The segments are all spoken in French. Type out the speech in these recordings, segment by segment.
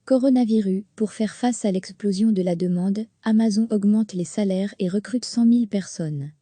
Coronavirus. Pour faire face à l'explosion de la demande, Amazon augmente les salaires et recrute 100 000 personnes.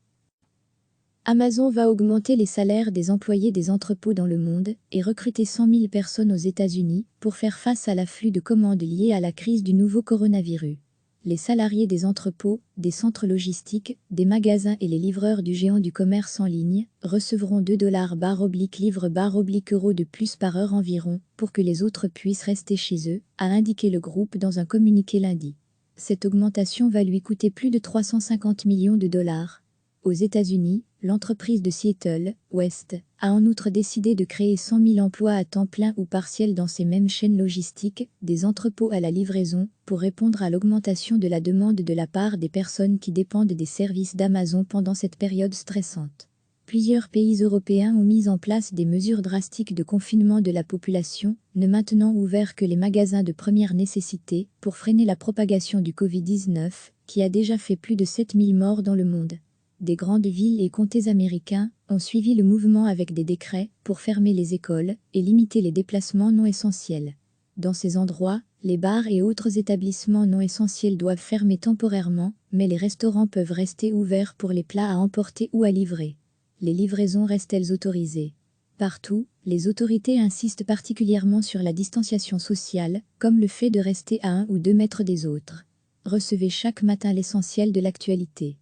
Amazon va augmenter les salaires des employés des entrepôts dans le monde et recruter 100 000 personnes aux États-Unis pour faire face à l'afflux de commandes liées à la crise du nouveau coronavirus. Les salariés des entrepôts, des centres logistiques, des magasins et les livreurs du géant du commerce en ligne recevront 2$/livre/euro de plus par heure environ pour que les autres puissent rester chez eux, a indiqué le groupe dans un communiqué lundi. Cette augmentation va lui coûter plus de 350 millions de dollars. Aux États-Unis, l'entreprise de Seattle, West, a en outre décidé de créer 100 000 emplois à temps plein ou partiel dans ces mêmes chaînes logistiques, des entrepôts à la livraison, pour répondre à l'augmentation de la demande de la part des personnes qui dépendent des services d'Amazon pendant cette période stressante. Plusieurs pays européens ont mis en place des mesures drastiques de confinement de la population, ne maintenant ouverts que les magasins de première nécessité, pour freiner la propagation du Covid-19, qui a déjà fait plus de 7 000 morts dans le monde. Des grandes villes et comtés américains ont suivi le mouvement avec des décrets pour fermer les écoles et limiter les déplacements non essentiels. Dans ces endroits, les bars et autres établissements non essentiels doivent fermer temporairement, mais les restaurants peuvent rester ouverts pour les plats à emporter ou à livrer. Les livraisons restent-elles autorisées? Partout, les autorités insistent particulièrement sur la distanciation sociale, comme le fait de rester à 1 ou 2 mètres des autres. Recevez chaque matin l'essentiel de l'actualité.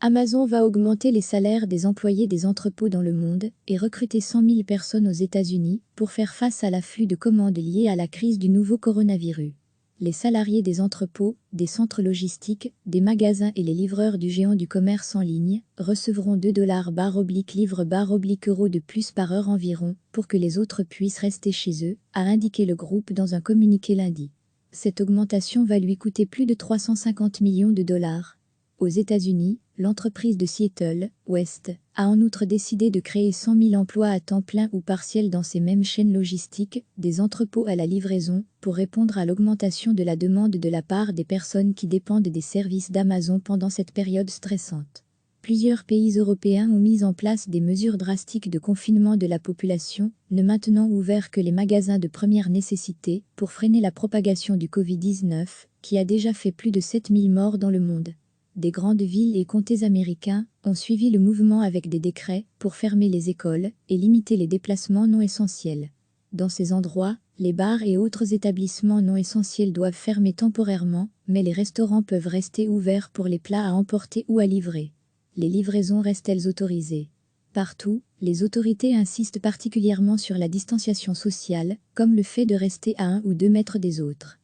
Amazon va augmenter les salaires des employés des entrepôts dans le monde et recruter 100 000 personnes aux États-Unis pour faire face à l'afflux de commandes liées à la crise du nouveau coronavirus. Les salariés des entrepôts, des centres logistiques, des magasins et les livreurs du géant du commerce en ligne recevront 2$/livre/euro de plus par heure environ pour que les autres puissent rester chez eux, a indiqué le groupe dans un communiqué lundi. Cette augmentation va lui coûter plus de 350 millions de dollars. Aux États-Unis, l'entreprise de Seattle, West, a en outre décidé de créer 100 000 emplois à temps plein ou partiel dans ces mêmes chaînes logistiques, des entrepôts à la livraison, pour répondre à l'augmentation de la demande de la part des personnes qui dépendent des services d'Amazon pendant cette période stressante. Plusieurs pays européens ont mis en place des mesures drastiques de confinement de la population, ne maintenant ouverts que les magasins de première nécessité, pour freiner la propagation du Covid-19, qui a déjà fait plus de 7 000 morts dans le monde. Des grandes villes et comtés américains ont suivi le mouvement avec des décrets pour fermer les écoles et limiter les déplacements non essentiels. Dans ces endroits, les bars et autres établissements non essentiels doivent fermer temporairement, mais les restaurants peuvent rester ouverts pour les plats à emporter ou à livrer. Les livraisons restent-elles autorisées? Partout, les autorités insistent particulièrement sur la distanciation sociale, comme le fait de rester à 1 ou 2 mètres des autres.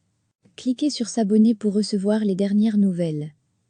Cliquez sur s'abonner pour recevoir les dernières nouvelles.